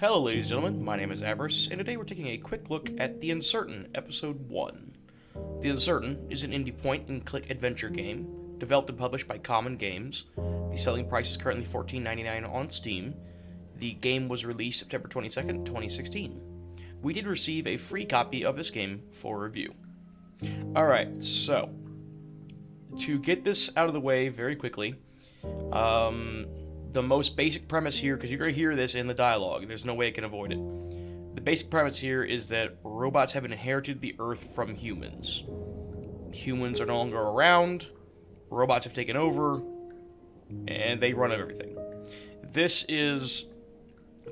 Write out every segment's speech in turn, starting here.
Hello, ladies and gentlemen. My name is Avarice, and today we're taking a quick look at The Uncertain, Episode 1. The Uncertain is an indie point-and-click adventure game, developed and published by Common Games. The selling price is currently $14.99 on Steam. The game was released September 22nd, 2016. We did receive a free copy of this game for review. Alright, so, to get this out of the way very quickly, the most basic premise here, because you're going to hear this in the dialogue, there's no way I can avoid it. The basic premise here is that robots have inherited the Earth from humans. Humans are no longer around, robots have taken over, and they run everything. This is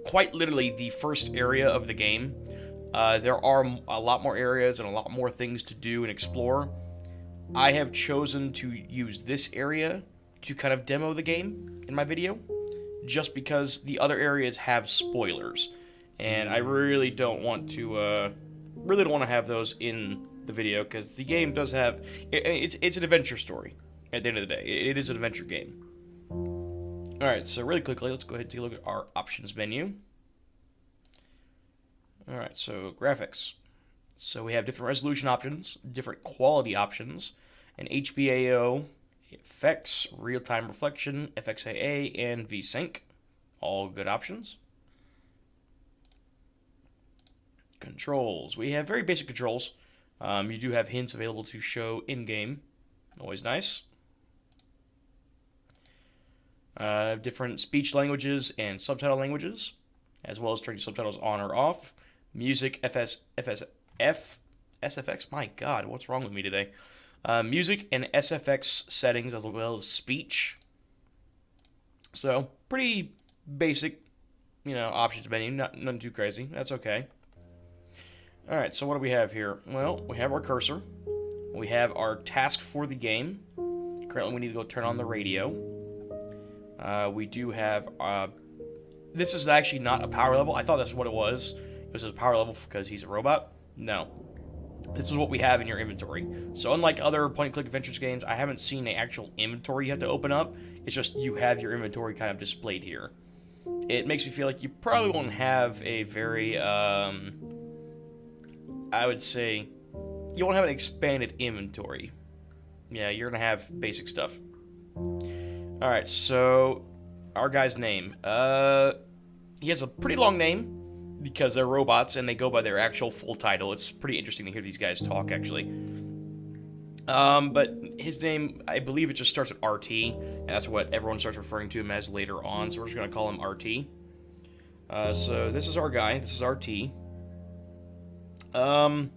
quite literally the first area of the game. There are a lot more areas and a lot more things to do and explore. I have chosen to use this area to kind of demo the game in my video, just because the other areas have spoilers, and I really don't want to have those in the video, because the game does have it's an adventure story. At the end of the day, it is an adventure game. All right, so really quickly, let's go ahead and take a look at our options menu. All right, so graphics. So we have different resolution options, different quality options, and HBAO, effects, real-time reflection, FXAA, and VSync. All good options. Controls. We have very basic controls. You do have hints available to show in-game. Always nice. Different speech languages and subtitle languages, as well as turning subtitles on or off. Music, SFX. My God, what's wrong with me today? Music and SFX settings, as well as speech. So, pretty basic, options menu. Nothing too crazy. That's okay. Alright, so what do we have here? Well, we have our cursor. We have our task for the game. Currently, we need to go turn on the radio. We do have... this is actually not a power level. I thought that's what it was. It was a power level because he's a robot. No. This is what we have in your inventory. So unlike other point-and-click adventures games, I haven't seen an actual inventory you have to open up. It's just you have your inventory kind of displayed here. It makes me feel like you probably won't have a very, I would say, you won't have an expanded inventory. Yeah, you're going to have basic stuff. Alright, so our guy's name. He has a pretty long name, because they're robots and they go by their actual full title. It's pretty interesting to hear these guys talk, actually. But his name, I believe it just starts with RT, and that's what everyone starts referring to him as later on, so we're just going to call him RT. So this is our guy. This is RT. And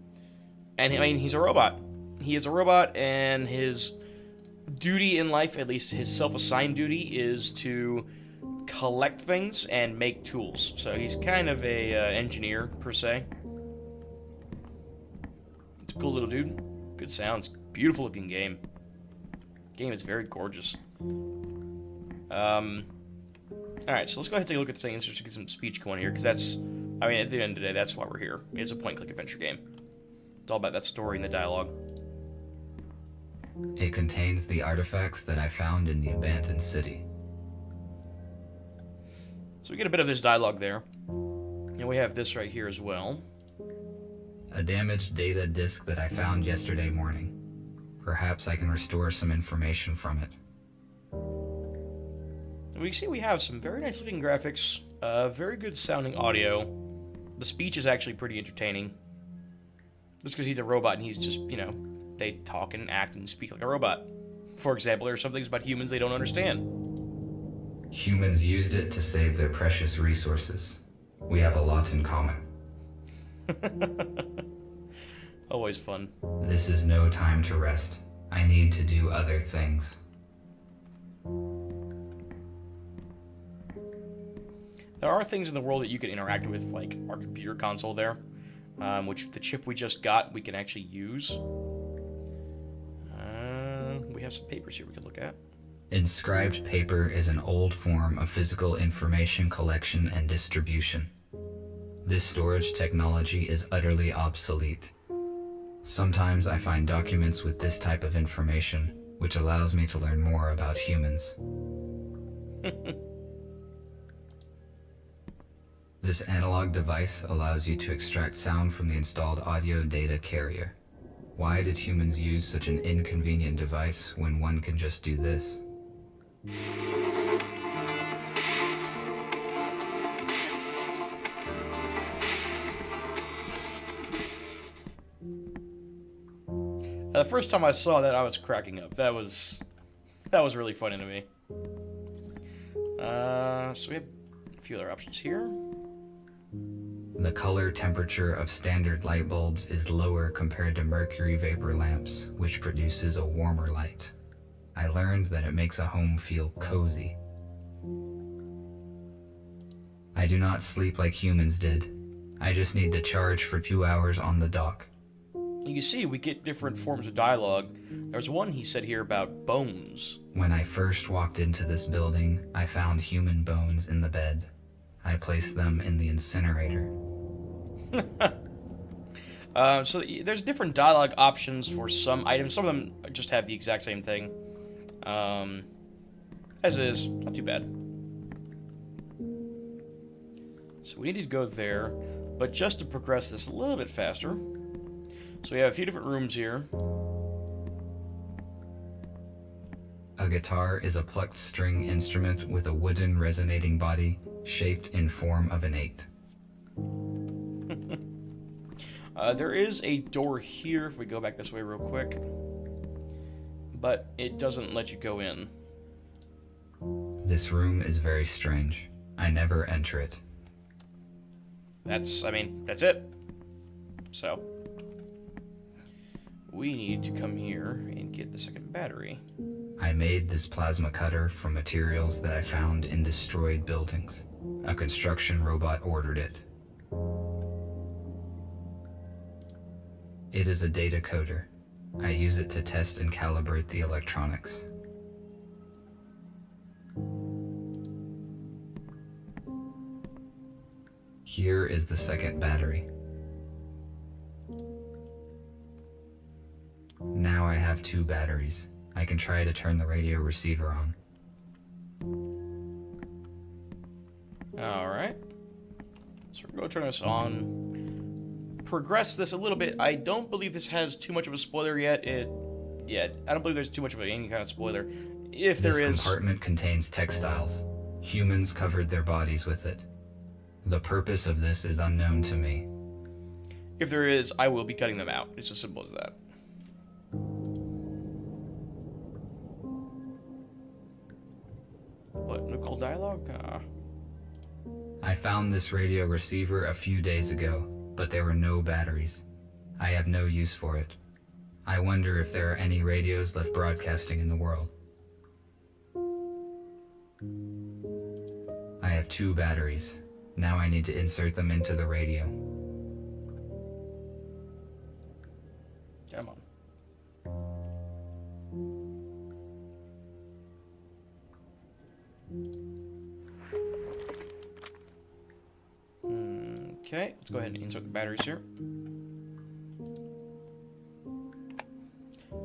I mean, he's a robot. He is a robot, and his duty in life, at least his self-assigned duty, is to collect things and make tools. So he's kind of a engineer, per se. It's a cool little dude. Good sounds. Beautiful looking game. Game is very gorgeous. Alright, so let's go ahead and take a look at the settings just to get some speech going here, because that's, I mean, at the end of the day, that's why we're here. It's a point-and-click adventure game. It's all about that story and the dialogue. It contains the artifacts that I found in the abandoned city. So we get a bit of this dialogue there. And we have this right here as well. A damaged data disk that I found yesterday morning. Perhaps I can restore some information from it. And we see we have some very nice looking graphics, very good sounding audio. The speech is actually pretty entertaining. Just because he's a robot and he's just, they talk and act and speak like a robot. For example, there are some things about humans they don't understand. Humans used it to save their precious resources. We have a lot in common. Always fun. This is no time to rest. I need to do other things. There are things in the world that you can interact with, like our computer console there, which the chip we just got, we can actually use. We have some papers here we can look at. Inscribed paper is an old form of physical information collection and distribution. This storage technology is utterly obsolete. Sometimes I find documents with this type of information, which allows me to learn more about humans. This analog device allows you to extract sound from the installed audio data carrier. Why did humans use such an inconvenient device when one can just do this? The first time I saw that, I was cracking up. That was really funny to me. So we have a few other options here. The color temperature of standard light bulbs is lower compared to mercury vapor lamps, which produces a warmer light. I learned that it makes a home feel cozy. I do not sleep like humans did. I just need to charge for 2 hours on the dock. You can see we get different forms of dialogue. There's one he said here about bones. When I first walked into this building, I found human bones in the bed. I placed them in the incinerator. So there's different dialogue options for some items. Some of them just have the exact same thing. As is, not too bad. So we need to go there, but just to progress this a little bit faster. So we have a few different rooms here. A guitar is a plucked string instrument with a wooden resonating body shaped in form of an 8. There is a door here if we go back this way real quick. But it doesn't let you go in. This room is very strange. I never enter it. That's it. So, we need to come here and get the second battery. I made this plasma cutter from materials that I found in destroyed buildings. A construction robot ordered it. It is a data coder. I use it to test and calibrate the electronics. Here is the second battery. Now I have 2 batteries. I can try to turn the radio receiver on. Alright. So we're going to turn this on. Progress this a little bit. I don't believe this has too much of a spoiler yet. I don't believe there's too much of any kind of spoiler. If there is... This compartment contains textiles. Humans covered their bodies with it. The purpose of this is unknown to me. If there is, I will be cutting them out. It's as simple as that. What, no cool dialogue? I found this radio receiver a few days ago, but there were no batteries. I have no use for it. I wonder if there are any radios left broadcasting in the world. I have 2 batteries. Now I need to insert them into the radio. Come on. Okay, let's go ahead and insert the batteries here.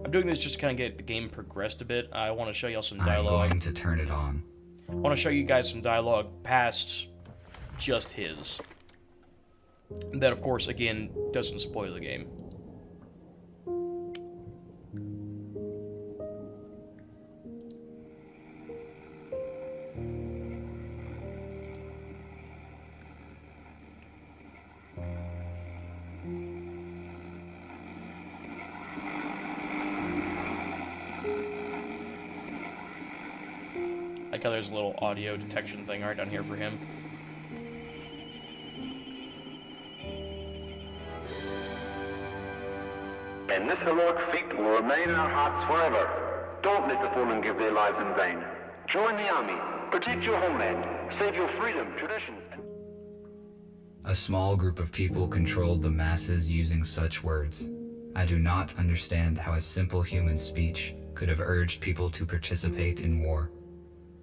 I'm doing this just to kind of get the game progressed a bit. I want to show y'all some dialogue. I'm going to turn it on. I want to show you guys some dialogue past just his. That, of course, again, doesn't spoil the game. Like how there's a little audio detection thing right down here for him. And this heroic feat will remain in our hearts forever. Don't let the fallen give their lives in vain. Join the army, protect your homeland, save your freedom, traditions, and... A small group of people controlled the masses using such words. I do not understand how a simple human speech could have urged people to participate in war.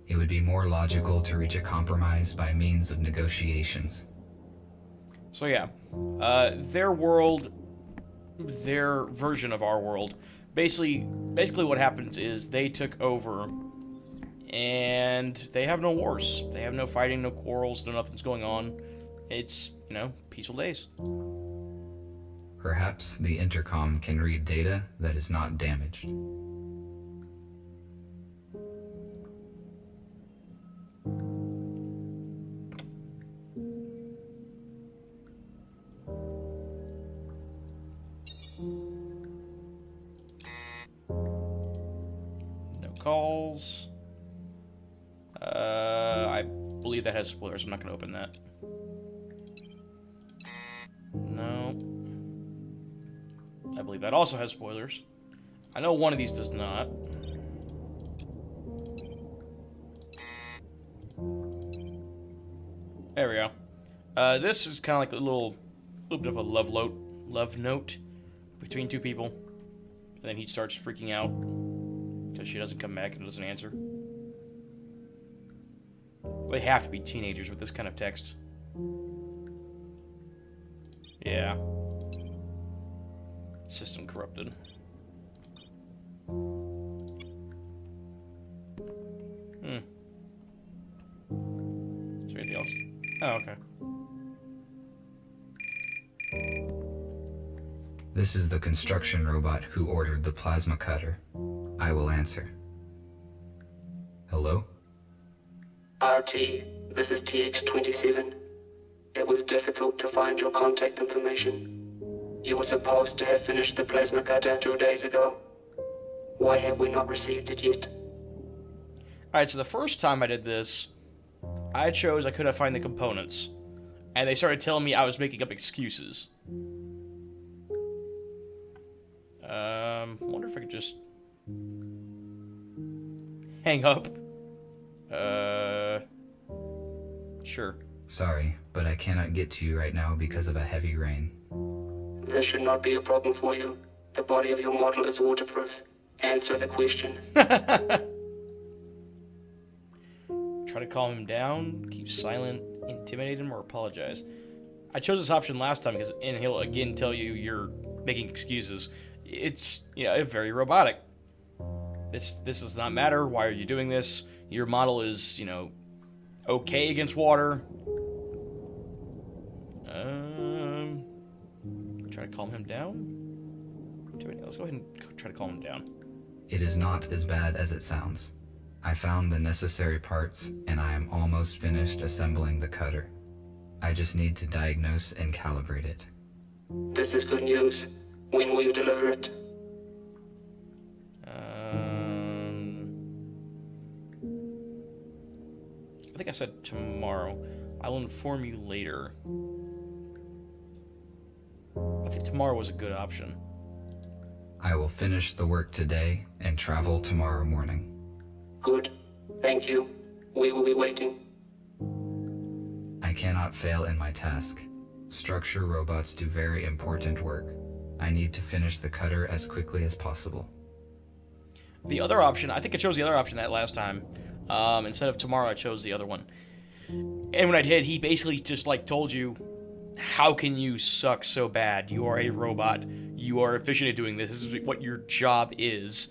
It would be more logical to reach a compromise by means of negotiations. So yeah, their world, their version of our world, basically what happens is they took over, and they have no wars. They have no fighting, no quarrels, no nothing's going on. it's, peaceful days. Perhaps the intercom can read data that is not damaged. No calls. I believe that has spoilers. I'm not going to open that. No. I believe that also has spoilers. I know one of these does not. There we go. This is kind of like a little bit of a love note between two people. And then he starts freaking out because she doesn't come back and doesn't answer. They have to be teenagers with this kind of text. Yeah. System corrupted. Is there anything else? Oh, okay. This is the construction robot who ordered the plasma cutter. I will answer. Hello? RT, this is TX-27. It was difficult to find your contact information. You were supposed to have finished the plasma cutter 2 days ago. Why have we not received it yet? Alright, so the first time I did this, I chose I couldn't find the components. And they started telling me I was making up excuses. Wonder if I could just hang up. Sure. Sorry, but I cannot get to you right now because of a heavy rain. This should not be a problem for you. The body of your model is waterproof. Answer the question. Try to calm him down, keep silent, intimidate him, or apologize. I chose this option last time because, and he'll again tell you you're making excuses. It's, very robotic. This does not matter. Why are you doing this? Your model is, okay against water. Try to calm him down. Let's go ahead and try to calm him down. It is not as bad as it sounds. I found the necessary parts, and I am almost finished assembling the cutter. I just need to diagnose and calibrate it. This is good news. When will you deliver it? I think I said tomorrow. I will inform you later. I think tomorrow was a good option. I will finish the work today and travel tomorrow morning. Good. Thank you. We will be waiting. I cannot fail in my task. Structure robots do very important work. I need to finish the cutter as quickly as possible. The other option, I think I chose the other option that last time. Instead of tomorrow, I chose the other one. And when I did, he basically just, told you, how can you suck so bad? You are a robot. You are efficient at doing this. This is what your job is.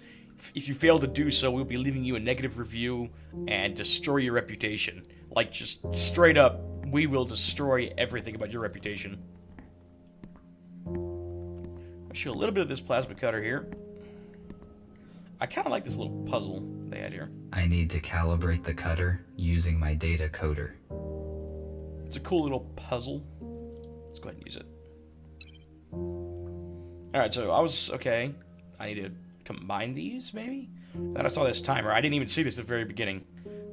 If you fail to do so, we'll be leaving you a negative review and destroy your reputation. Just straight up, we will destroy everything about your reputation. I'll show a little bit of this plasma cutter here. I kind of like this little puzzle they had here. I need to calibrate the cutter using my data coder. It's a cool little puzzle. Let's go ahead and use it. Alright, so okay. I need to combine these, maybe? Then I saw this timer. I didn't even see this at the very beginning.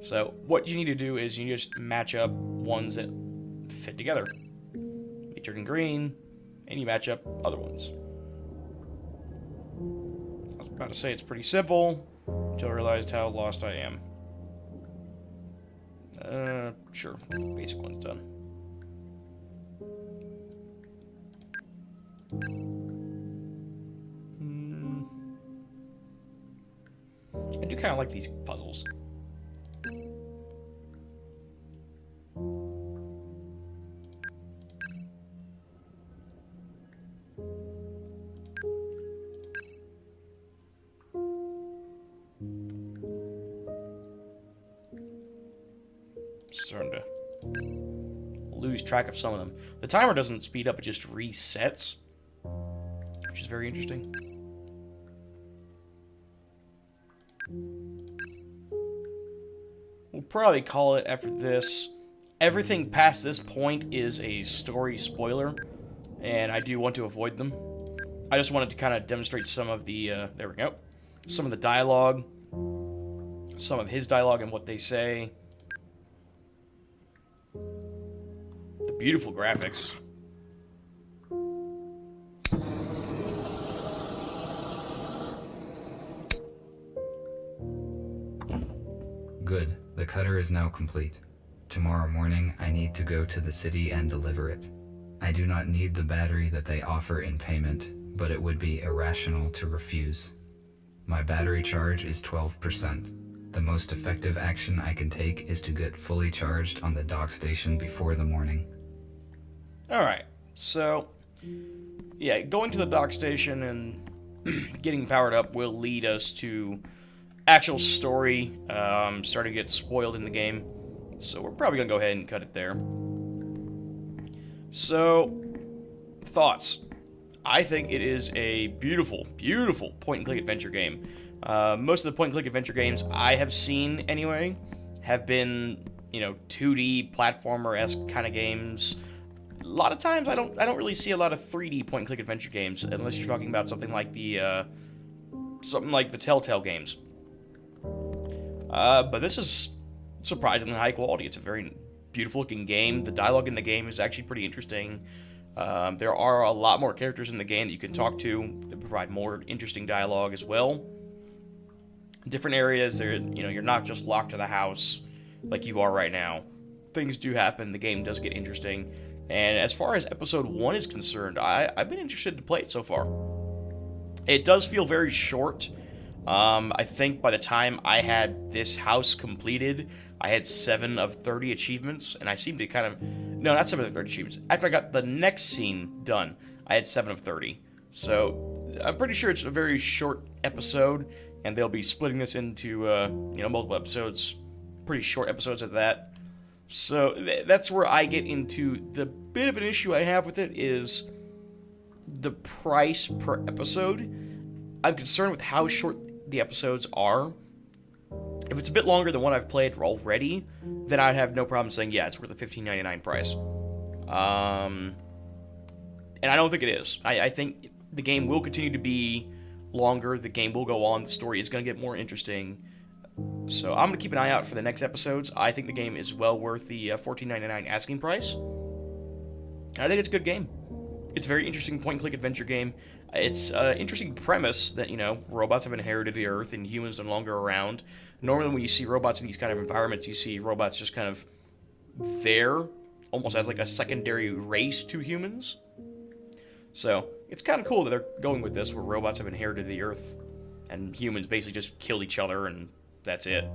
So what you need to do is you need to just match up ones that fit together. You turn green, and you match up other ones. I was about to say it's pretty simple, until I realized how lost I am. Sure. Basic one's done. I do kind of like these puzzles. Starting to lose track of some of them. The timer doesn't speed up, it just resets, which is very interesting. We'll probably call it after this. Everything past this point is a story spoiler, and I do want to avoid them. I just wanted to kind of demonstrate some of the, there we go, some of the dialogue, some of his dialogue and what they say. The beautiful graphics. Good. The cutter is now complete. Tomorrow morning, I need to go to the city and deliver it. I do not need the battery that they offer in payment, but it would be irrational to refuse. My battery charge is 12%. The most effective action I can take is to get fully charged on the dock station before the morning. Alright, so, yeah, going to the dock station and getting powered up will lead us to actual story starting to get spoiled in the game. So we're probably going to go ahead and cut it there. So, thoughts. I think it is a beautiful, beautiful point-and-click adventure game. Most of the point-and-click adventure games I have seen, anyway, have been, 2D platformer-esque kind of games. A lot of times, I don't really see a lot of 3D point-and-click adventure games, unless you're talking about something like the Telltale games. But this is surprisingly high quality. It's a very beautiful-looking game. The dialogue in the game is actually pretty interesting. There are a lot more characters in the game that you can talk to that provide more interesting dialogue as well. Different areas, you're not just locked to the house like you are right now. Things do happen. The game does get interesting. And as far as episode 1 is concerned, I've been interested to play it so far. It does feel very short. I think by the time I had this house completed, I had 7 of 30 achievements, and I seemed to kind of... No, not 7 of 30 achievements. After I got the next scene done, I had 7 of 30. So, I'm pretty sure it's a very short episode, and they'll be splitting this into, multiple episodes. Pretty short episodes of that. So, that's where I get into the bit of an issue I have with it is the price per episode. I'm concerned with how short the episodes are. If it's a bit longer than what I've played already, then I'd have no problem saying, yeah, it's worth the $15.99 price. And I don't think it is. I think the game will continue to be longer, the game will go on, the story is going to get more interesting. So I'm going to keep an eye out for the next episodes. I think the game is well worth the $14.99 asking price. I think it's a good game. It's a very interesting point-and-click adventure game. It's an interesting premise that, robots have inherited the Earth and humans are no longer around. Normally when you see robots in these kind of environments, you see robots just kind of there, almost as like a secondary race to humans. So, it's kind of cool that they're going with this, where robots have inherited the Earth, and humans basically just kill each other, and that's it.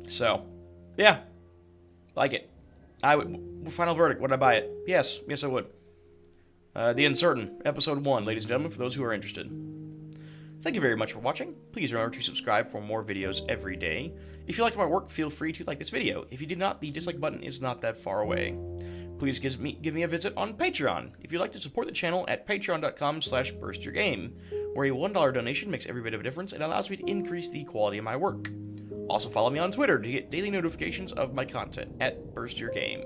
So, yeah. Like it. Final verdict, would I buy it? Yes I would. The Uncertain, Episode 1, ladies and gentlemen, for those who are interested. Thank you very much for watching. Please remember to subscribe for more videos every day. If you liked my work, feel free to like this video. If you did not, the dislike button is not that far away. Please give me a visit on Patreon if you'd like to support the channel at patreon.com/burstyourgame, where a $1 donation makes every bit of a difference and allows me to increase the quality of my work. Also follow me on Twitter to get daily notifications of my content at burstyourgame.